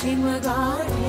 शिवगाठी।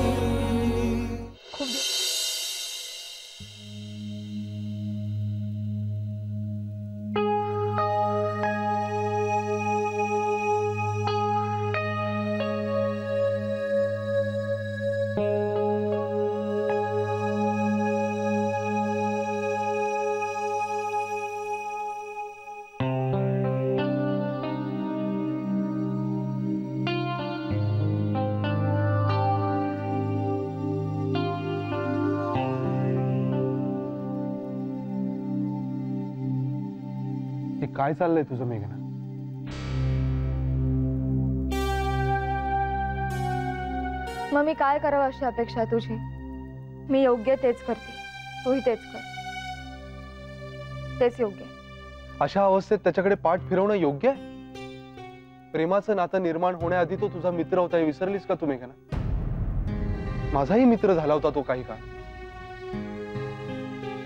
काय चाललंय तुझं मेघना? मग मी काय करावं अशी अपेक्षा आहे तुझी? मी योग्य तेच करते, तूही तेच कर, तेच योग्य. अशा अवस्थेत त्याच्याकडे पाठ फिरवणं योग्य आहे? प्रेमाचं नातं निर्माण होण्याआधी तो तुझा मित्र होता हे विसरलीस का तू मेघना? माझाही मित्र झाला होता तो काही काळ.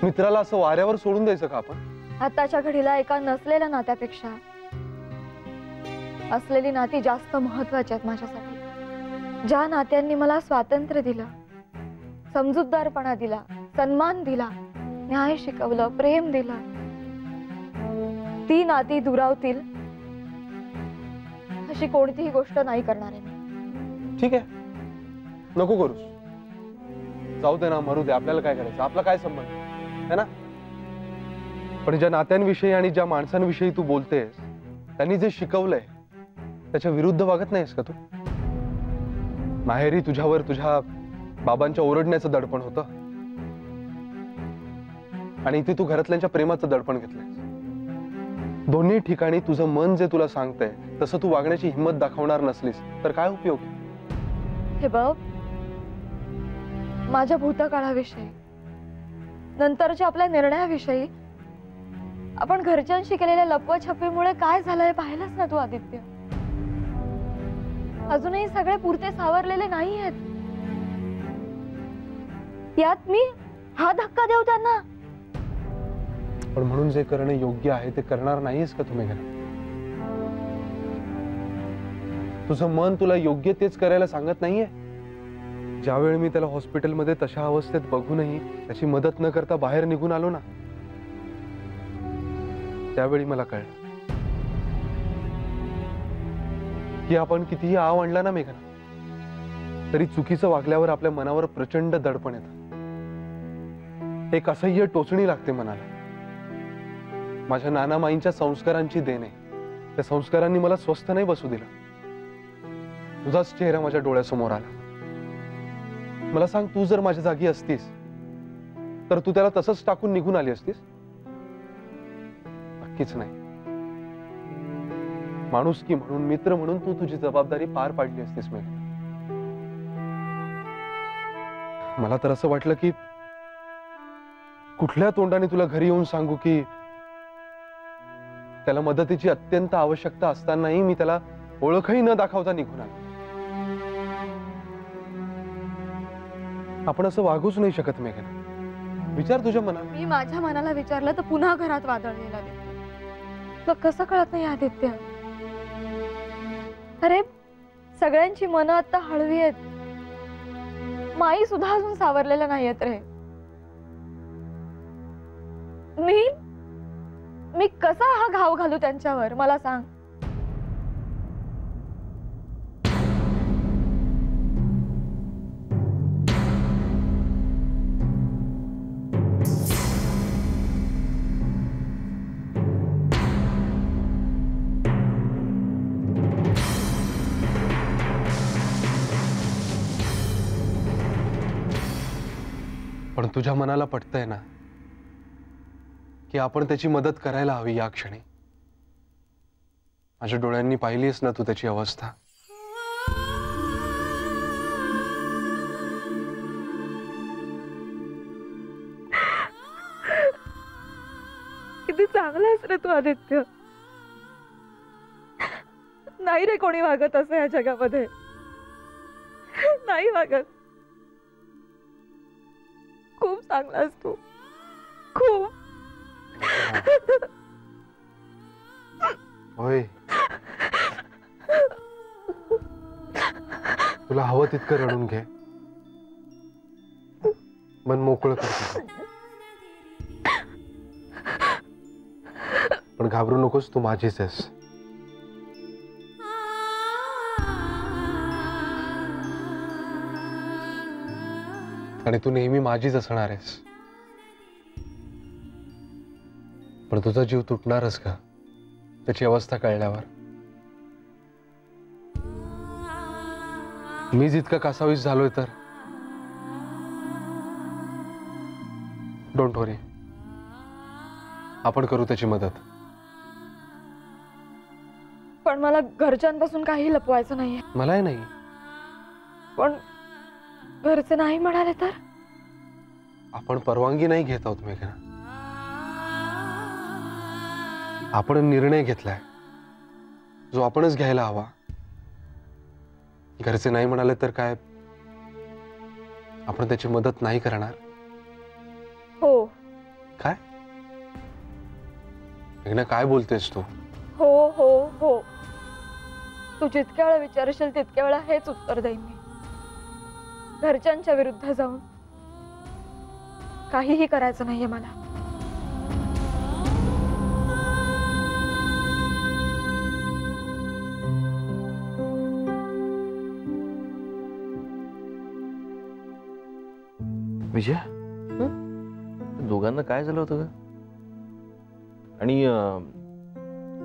मित्राला असं वाऱ्यावर सोडून द्यायचं का आपण? आताच्या घडीला एका नसलेल्या नात्यापेक्षा असलेली नाती जास्त महत्वाची आहेत माझ्यासाठी. ज्या नात्यांनी मला स्वातंत्र्य दिलं, समजूतदारपणा दिला, सन्मान दिला, न्याय शिकवलं, प्रेम दिलं, ती नाती दुरावतील अशी कोणतीही गोष्ट नाही करणार आहे मी. ठीक आहे, नको करूस. जाऊ दे ना, मरू दे. आपल्याला काय करायचं? आपला काय संबंध है ना? पण ज्या नात्यांविषयी आणि ज्या माणसांविषयी तू बोलतेस त्यांनी जे शिकवलंय त्याच्या विरुद्ध वागत नाहीस का तू? माहेरी तुझ्यावर तुझ्या बाबांच्या ओरडण्याचं दडपण होतं आणि इथे तू घरातल्यांच्या प्रेमाचं दडपण घेतलंय. दोन्ही ठिकाणी तुझं मन जे तुला सांगतंय तसं तू वागण्याची हिंमत दाखवणार नसलीस तर काय उपयोग? हे बघ, माझ्या भूतकाळाविषयी, नंतरच्या आपल्या निर्णयाविषयी, आपण घरच्यांशी केलेल्या लपवाछपवीमुळे काय झालंय पाहिलंच ना तू आदित्य. अजूनही सगळे पुरते सावरलेले नाही आहेत. यात मी हा धक्का देऊ त्यांना? पण म्हणून जे करणं योग्य आहे ते करणार नाहीस का तुम्ही? तुझं मन तुला योग्य तेच करायला सांगत नाहीये? ज्यावेळी मी त्याला हॉस्पिटलमध्ये तशा अवस्थेत बघूनही त्याची मदत न करता बाहेर निघून आलो ना, त्यावेळी मला कळलं की आपण कितीही आव आणला ना मेघना, तरी चुकीचं वागल्यावर आपल्या मनावर प्रचंड दडपण येतं. एक असह्य टोचणी लागते मनाला. माझ्या नानामाईंच्या संस्कारांची देणे, त्या संस्कारांनी मला स्वस्थ नाही बसू दिलं. तुझाच चेहरा माझ्या डोळ्यासमोर आला. मला सांग, तू जर माझ्या जागी असतीस तर तू त्याला तसंच टाकून निघून आली असतीस? नक्कीच नाही. माणुसकी म्हणून, मित्र म्हणून तू तुझी जबाबदारी पार पाडली असतीस. मला तर असं वाटलं की कुठल्या तोंडाने तुला घरी येऊन सांगू की त्याला मदतीची अत्यंत आवश्यकता असतानाही मी त्याला ओळखही न दाखवता निघून आलो. आपण असं वागूच नाही शकत मेघना. विचार तुझ्या मनाला. मी माझ्या मनाला विचारलं तर पुन्हा घरात वादळलेला तुला कसं कळत नाही आदित्य? अरे, सगळ्यांची मनं आता हळवी आहेत. माई सुद्धा अजून सावरलेल्या नाहीयेत रे. मी कसा हा घाव घालू त्यांच्यावर मला सांग? पण तुझ्या मनाला पटतंय ना की आपण त्याची मदत करायला हवी या क्षणी? माझ्या डोळ्यांनी पाहिलीस ना तू त्याची अवस्था. किती चांगला आहेस रे तू आदित्य. नाही रे कोणी वागत असं या जगामध्ये. नाही वागत. खूप चांगला आहेस तू, खूप. होय. तुला हवं तितकं रडून घे, मन मोकळं कर तुझं. पण घाबरू नकोस, तू माझीच आहेस. आणि तू नेहमी माझीच असणार आहेस. पण तुझा जीव तुटणारच का त्याची अवस्था कळल्यावर? मी जितका कासावीस झालोय तर डोंट वरी, आपण करू त्याची मदत. पण मला घरच्यांपासून काही लपवायचं नाहीये. मलाही नाही. पण घरचे नाही म्हणाले तर? आपण परवानगी नाही घेत आहोत मेघना. आपण निर्णय घेतलाय जो आपणच घ्यायला हवा. घरचे नाही म्हणाले तर काय आपण त्याची मदत नाही करणार? हो. काय मेघना, काय बोलतेस तू? हो हो हो. तू जितक्या वेळा विचारशील तितक्या वेळा हेच उत्तर देईन मी. घरच्यांच्या विरुद्ध जाऊन काहीही करायचं नाहीये मला. विजया, दोघांना काय झालं होतं ग? आणि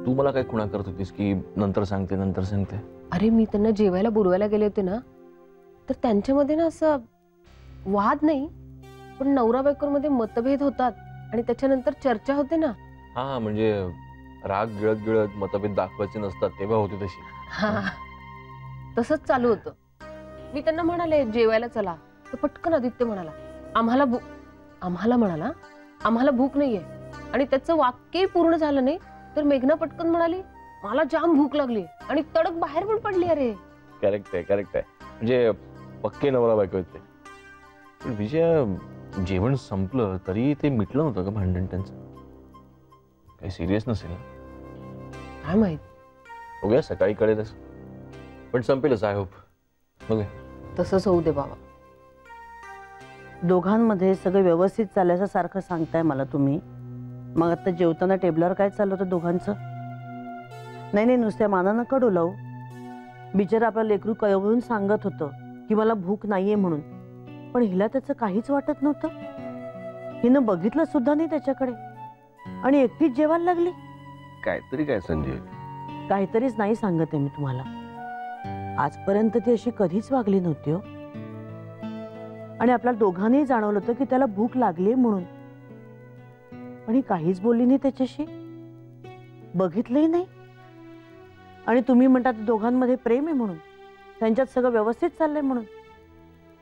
तू मला काय खुणा करत होतीस की नंतर सांगते नंतर सांगते? अरे मी त्यांना जेवायला बोलवायला गेले होते ना, तर त्यांच्यामध्ये ना असं वाद नाही पण नवरा बायकोमध्ये मतभेद होतात आणि त्याच्यानंतर चर्चा होते ना. हा, म्हणजे राग गिळत गिळत मतभेद दाखवायचे नसतात तेव्हा होते तशी. हा, तसंच चालू होतं. मी त्यांना म्हणाले जेवायला चला, तर पटकन आदित्य म्हणाला आम्हाला म्हणाला आम्हाला भूक नाहीये. आणि त्याचं वाक्यही पूर्ण झालं नाही तर मेघना पटकन म्हणाली मला जाम भूक लागली आणि तडक बाहेर पण पडली. अरे करेक्ट आहे. म्हणजे पक्के नवरा बायको आहेत ते. पण विजया, जेवण संपलं तरी ते मिटलं नव्हतं का भांडण त्यांचं? काही सिरियस नसेल? काय माहित. बघूया सकाळी कळेलच. पण संपेलच आय होप. बघूया. तसंच होऊ दे बाबा. दोघांमध्ये सगळं व्यवस्थित चालायचं सारखं सांगताय मला तुम्ही. मग आता जेवताना टेबलावर काय चाललं होतं दोघांचं? नाही नुसत्या मानानं कडू लावू. बिचारा आपला लेकरू कळवून सांगत होतं की मला भूक नाहीये म्हणून, पण हिला त्याचं काहीच वाटत नव्हतं. हिनं बघितलं सुद्धा नाही त्याच्याकडे आणि एकटीच जेवायला लागली. काहीतरी काय संजय? काहीतरीच नाही सांगत आहे मी तुम्हाला. आजपर्यंत ती अशी कधीच वागली नव्हती हो. आणि आपल्याला दोघांनाही जाणवलं होतं की त्याला भूक लागली म्हणून, पण ही काहीच बोलली नाही त्याच्याशी, बघितलंही नाही. आणि तुम्ही म्हणतात दोघांमध्ये प्रेम आहे म्हणून, त्यांच्यात सगळं व्यवस्थित चाललंय म्हणून.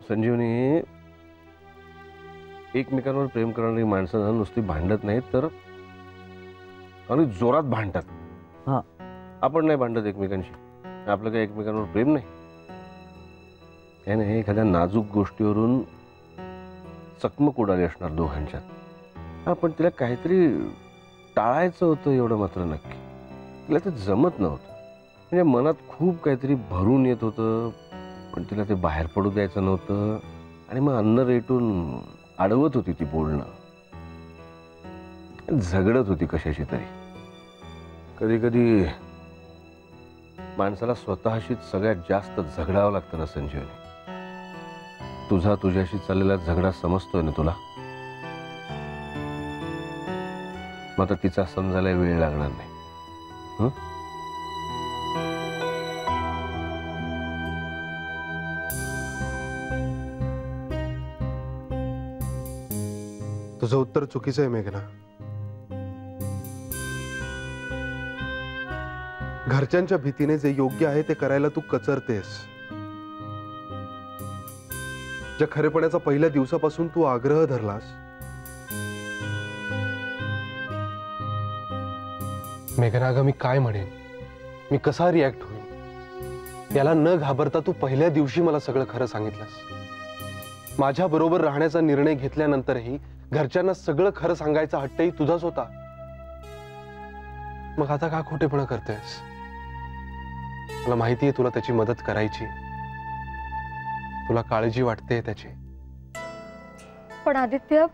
संजीवनी, एकमेकांवर प्रेम करणारी माणसं नुसती भांडत नाहीत तर आणि जोरात भांडतात. हा, आपण नाही भांडत एकमेकांशी. आपलं काही एकमेकांवर प्रेम नाही. काय नाही, एखाद्या नाजूक गोष्टीवरून चकमक उडाली असणार दोघांच्यात. हा, पण तिला काहीतरी टाळायचं होतं एवढं मात्र नक्की. तिला ते जमत नव्हतं. म्हणजे मनात खूप काहीतरी भरून येत होतं पण तिला ते बाहेर पडू द्यायचं नव्हतं. आणि मग अन्न रेटून अडवत होती ती बोलणं. झगडत होती कशाशी तरी. कधी कधी माणसाला स्वतःशीच सगळ्यात जास्त झगडावं लागतं ना संजीवनी. तुझा तुझ्याशी चाललेला झगडा समजतोय ना तुला? मग आता तिचा समजायला वेळ लागणार नाही. तुझं उत्तर चुकीचं आहे मेघना. घरच्यांच्या भीतीने जे योग्य आहे ते करायला तू कचरतेस. ज्या खरेपणाचा पहिल्या दिवसापासून तू आग्रह धरलास, मेघना अगं मी काय म्हणेन, मी कसा रिॲक्ट होईल याला न घाबरता तू पहिल्या दिवशी मला सगळं खरं सांगितलंस. माझ्या बरोबर राहण्याचा निर्णय घेतल्यानंतरही घरच्यांना सगळं खरं सांगायचा हट्टही तुझाच होता. मग आता का खोटेपणा करतेस? मला माहितीये तुला त्याची मदत करायची, तुला काळजी वाटते त्याची. पण आदित्य,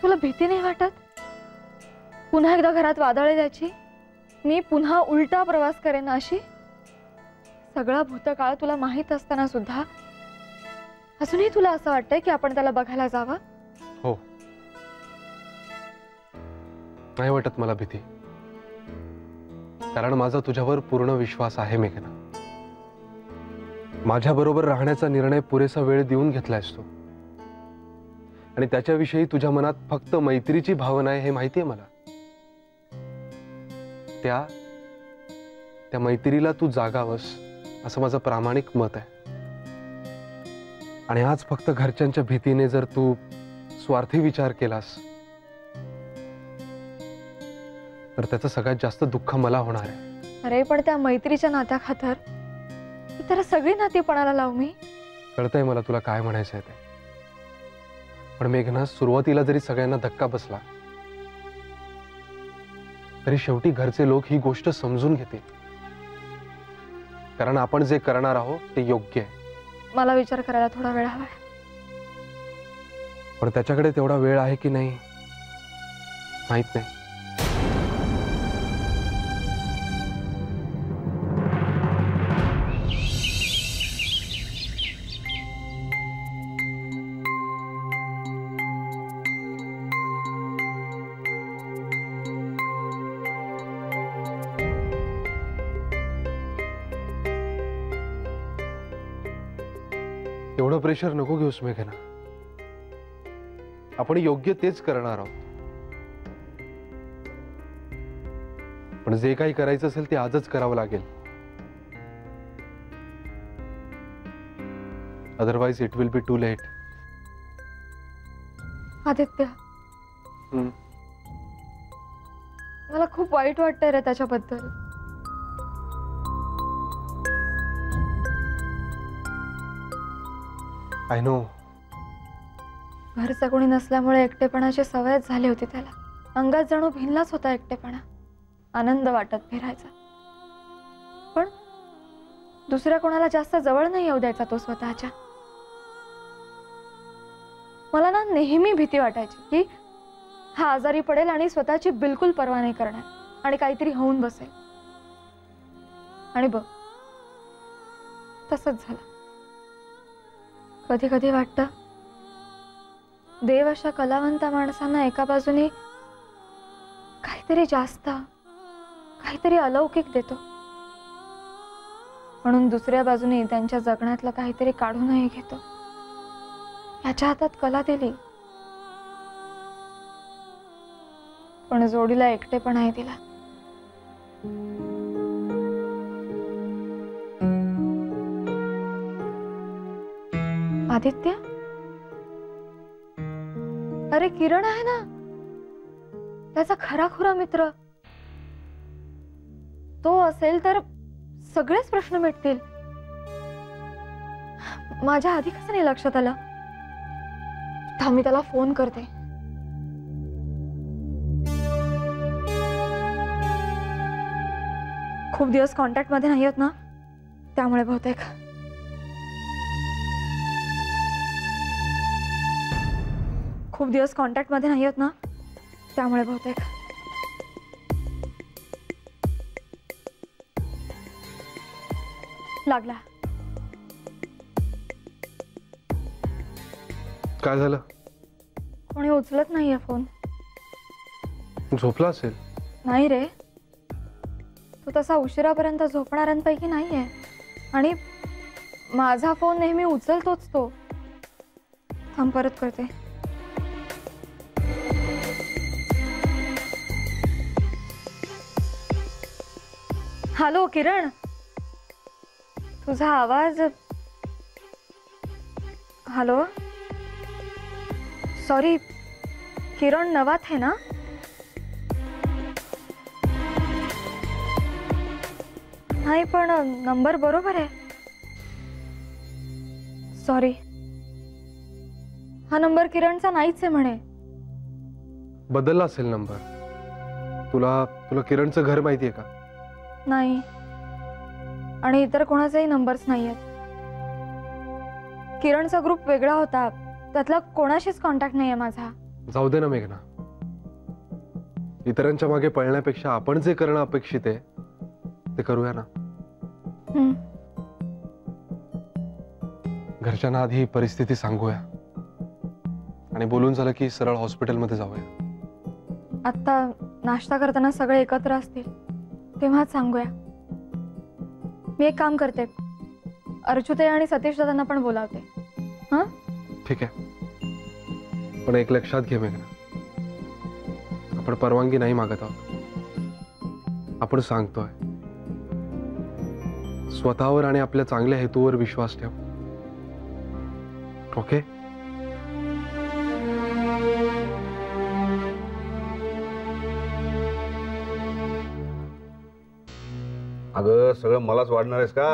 तुला भीती नाही वाटत पुन्हा एकदा घरात वादळ द्यायची? मी पुन्हा उलटा प्रवास करेन अशी? सगळा भूतकाळ तुला माहित असताना सुद्धा अजूनही तुला असं वाटतंय की आपण त्याला बघायला जावं? हो, नाही वाटत मला भीती, कारण माझा तुझ्यावर पूर्ण विश्वास आहे मेघना. माझ्या बरोबर राहण्याचा निर्णय पुरेसा वेळ देऊन घेतलायस तू, आणि त्याच्याविषयी तुझ्या मनात फक्त मैत्रीची भावना आहे हे माहिती आहे मला. त्या मैत्रीला तू जागावस असं माझं प्रामाणिक मत आहे. आणि आज फक्त घरच्यांच्या भीतीने जर तू स्वार्थी विचार केलास तर त्याचं सगळ्यात जास्त दुःख मला होणार आहे. अरे पण त्या मैत्रीच्या नात्या खातर इतर सगळी नाती पणाला लावू मी? कळतंय मला तुला काय म्हणायचंय ते, पण मेघना, सुरुवातीला जरी सगळ्यांना धक्का बसला तरी शेवटी घरचे लोक ही गोष्ट समजून घेतील, कारण आपण जे करणार आहोत ते योग्य आहे. मला विचार करायला थोडा वेळ हवा, पण त्याच्याकडे तेवढा वेळ आहे की नाही माहित नाही. एवढं प्रेशर नको घेऊस मेघना, आपण योग्य तेच करणार आहोत. पण जे काही करायचं असेल ते आजच करावं लागेल, otherwise it will be too late. Aditya, मला खूप वाईट वाटतंय रे त्याच्याबद्दल. I know. घरचं कोणी नसल्यामुळे एकटेपणाची सवयच झाली होती त्याला. अंगात जणू भिनलाच होता एकटेपणा. आनंद वाटत फिरायचा, पण दुसऱ्या कोणाला जास्त जवळ नाही येऊ द्यायचा तो स्वतःच्या. मला ना नेहमी भीती वाटायची की हा आजारी पडेल आणि स्वतःची बिलकुल पर्वा नाही करणार आणि काहीतरी होऊन बसेल. आणि बघ, तसंच झालं. कधी कधी वाटतं देव अशा कलावंत माणसांना एका बाजूने काहीतरी जास्त, काहीतरी अलौकिक देतो, म्हणून दुसऱ्या बाजूने त्यांच्या जगण्यातलं काहीतरी काढूनही घेतो. याच्या हातात कला दिली, पण जोडीला एकटेपणाही दिला. आदित्य, अरे किरण आहे ना, त्याचा खराखुरा मित्र. तो असेल तर सगळेच प्रश्न मिटतील. माझ्या आधी कसं नाही लक्षात आलं? थांब, मी त्याला फोन करते. खूप दिवस कॉन्टॅक्ट मध्ये नाही होत ना, त्यामुळे बहुतेक. खूप दिवस कॉन्टॅक्ट मध्ये नाही होत ना, त्यामुळे बहुतेक. लागला. काय झालं? कोणी उचलत नाहीये फोन. झोपला असेल. नाही रे, तू तसा उशिरापर्यंत झोपणाऱ्यांपैकी नाहीये, आणि माझा फोन नेहमी उचलतोच तो. थांब, परत करते. हॅलो किरण, तुझा आवाज. हॅलो, सॉरी, किरण नवात है ना? नाही, पण नंबर बरोबर आहे. सॉरी, हा नंबर किरणचा नाहीच आहे म्हणे. बदलला असेल नंबर. तुला किरणचं घर माहितीये का? नाही, आणि इतर कोणाचेही नंबर्स नाही आहेत. किरणचा ग्रुप वेगळा होता, त्यातला कोणाशीच कॉन्टॅक्ट नाहीये माझा. जाऊ दे ना मेघना, इतरांच्या मागे पळण्यापेक्षा आपण जे करणं अपेक्षित आहे ते करूया ना. हम्म. घरच्यांना आधी ही परिस्थिती सांगूया आणि बोलून झालं की सरळ हॉस्पिटलमध्ये जाऊया. आता नाश्ता करताना सगळे एकत्र असतील तेव्हाच सांगूया. मी एक काम करते, अर्जुते आणि सतीश दादांना पण बोलावते. हा ठीक आहे, पण एक लक्षात घे मेघना, आपण परवानगी नाही मागत आहोत, आपण सांगतोय. स्वतःवर आणि आपल्या चांगल्या हेतूवर विश्वास ठेव. ओके? अगं सगळं मलाच वाढणार आहेस का?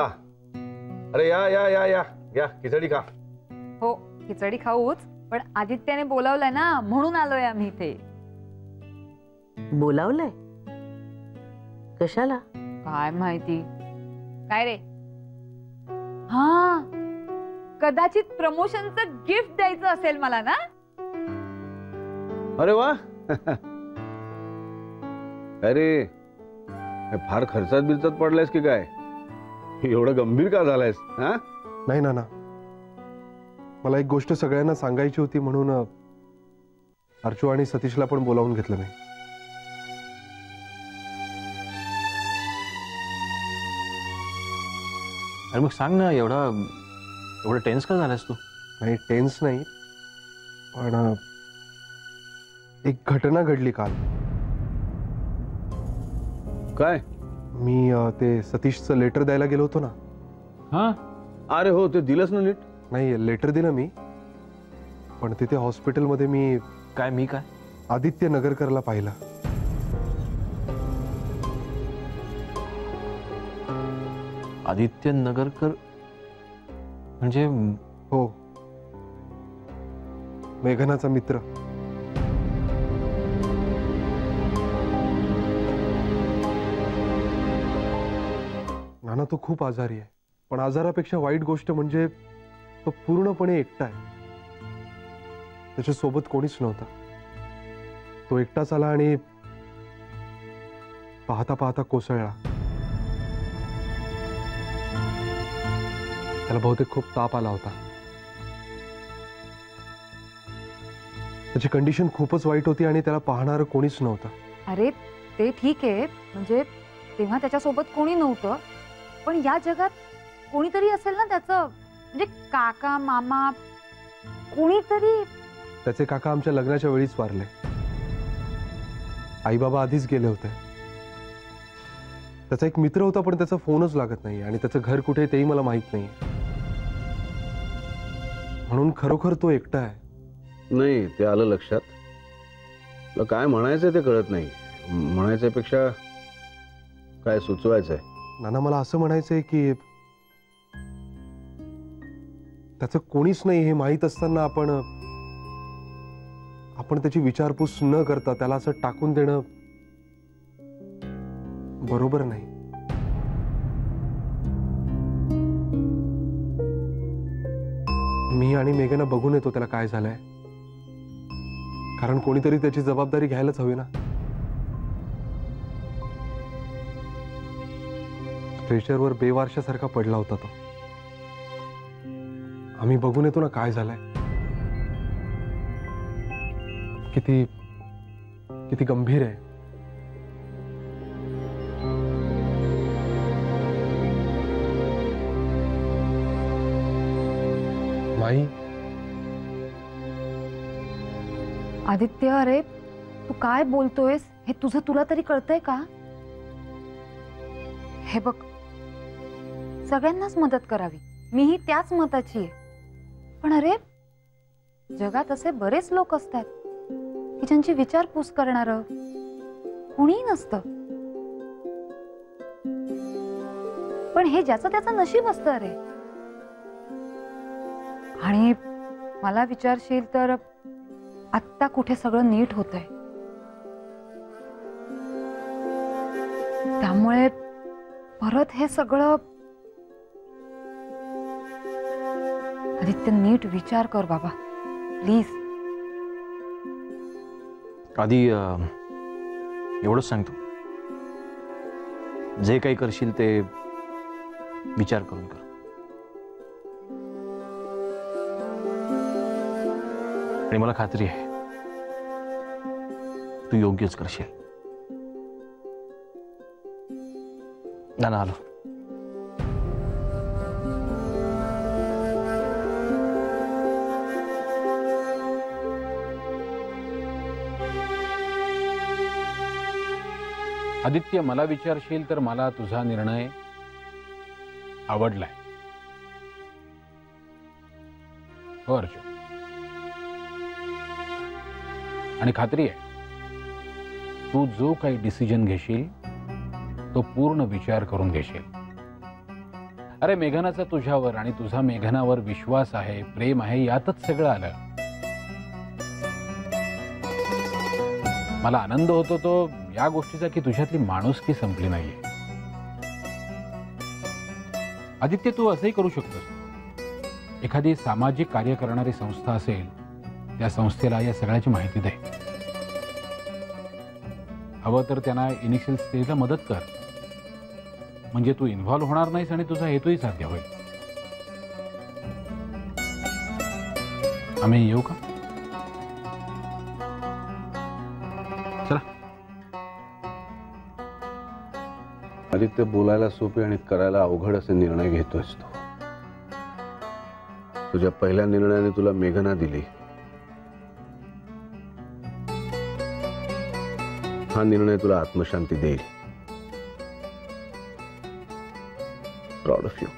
अरे या या या या या, खिचडी खा. हो, खिचडी खाऊच, पण आदित्याने बोलावलंय ना म्हणून आलोय आम्ही इथे. बोलावलंय? कशाला? काय माहिती. काय रे? हा, कदाचित प्रमोशनचं गिफ्ट द्यायचं असेल मला ना. अरे वा. अरे फार खर्चात बिरचात पडलायस की काय? एवढं गंभीर का झालायस? हा, नाही नाना, मला एक गोष्ट सगळ्यांना सांगायची होती म्हणून अर्जू आणि सतीशला पण बोलावून घेतलं मी. अरे मग सांग ना, एवढं टेन्स का झालास तू? नाही, टेन्स नाही, पण एक घटना घडली काल. काय? मी ते सतीशचं लेटर द्यायला गेलो होतो ना. हा, अरे हो, ते दिलंच ना नीट? नाही, लेटर दिलं मी, पण तिथे हॉस्पिटलमध्ये मी काय आदित्य नगरकरला पाहिलं. आदित्य नगरकर म्हणजे? हो, मेघनाचा मित्र. नाना, तो खूप आजारी आहे, पण आजारापेक्षा वाईट गोष्ट म्हणजे तो पूर्णपणे एकटा आहे. त्याच्या सोबत कोणीच नव्हता. तो एकटाच आला आणि पाहता पाहता कोसळला. त्याला बहुतेक खूप ताप आला होता. त्याची कंडिशन खूपच वाईट होती आणि त्याला पाहणारं कोणीच नव्हतं. अरे ते ठीक आहे, म्हणजे तेव्हा त्याच्यासोबत कोणी नव्हतं, पण या जगात कोणीतरी असेल ना त्याचं, म्हणजे काका मामा कोणीतरी. त्याचे काका आमच्या लग्नाच्या वेळीच वारले. आई बाबा आधीच गेले होते. त्याचा एक मित्र होता, पण त्याचा फोनच लागत नाही आणि त्याचं घर कुठे तेही मला माहित नाही. म्हणून खरोखर तो एकटा आहे. नाही, ते आलं लक्षात. तुला काय म्हणायचंय ते कळत नाही. म्हणायच्यापेक्षा काय सुचवायचंय? नाना, मला असं म्हणायचंय की त्याचं कोणीच नाही हे माहीत असताना आपण त्याची विचारपूस न करता त्याला असं टाकून देणं बरोबर नाही. मी आणि मेघना बघून येतो त्याला काय झालंय, कारण कोणीतरी त्याची जबाबदारी घ्यायलाच हवी ना. स्ट्रेचरवर बेवारशासारखा पडला होता तो. आम्ही बघून येतो ना काय झालंय. किती किती गंभीर आहे. माई, आदित्य, अरे तू काय बोलतोयस हे तुला तरी कळतंय का? हे बघ, सगळ्यांनाच मदत करावी, मीही त्याच मताची आहे. पण अरे जगात असे बरेच लोक असतात की ज्यांची विचारपूस करणारं कोणीही नसतं. पण हे ज्याचं त्याचं नशीब असतं. अरे, आणि मला विचारशील तर आत्ता कुठे सगळं नीट होतंय, त्यामुळे परत हे सगळं आदित्य नीट विचार कर बाबा प्लीज. आधी एवढंच सांगतो, जे काही करशील ते विचार करून कर. आणि मला खात्री आहे तू योग्यच करशील. नाना आलो. आदित्य, मला विचारशील तर मला तुझा निर्णय आवडलाय. हो अर्जुन, आणि खात्री आहे तू जो काही डिसिजन घेशील तो पूर्ण विचार करून घेशील. अरे मेघनाचा तुझ्यावर आणि तुझा मेघनावर विश्वास आहे, प्रेम आहे, यातच सगळं आलं. मला आनंद होतो तो या गोष्टीचा की तुझ्यातली माणुसकी संपली नाहीये. आदित्य, तू असंही करू शकतोस, एखादी सामाजिक कार्य करणारी संस्था असेल त्या संस्थेला या सगळ्याची माहिती दे. हवं तर त्यांना इनिशियल स्टेजला मदत कर, म्हणजे तू इन्व्हॉल्व्ह होणार नाहीस आणि तुझा हेतूही साध्य होईल. आम्ही येऊ का? चला. आदित्य, बोलायला सोपे आणि करायला अवघड असे निर्णय घेतोयस तू. तुझ्या पहिल्या निर्णयाने तुला मेघना दिली. हा निर्णय तुला आत्मशांती देईल. Proud of you.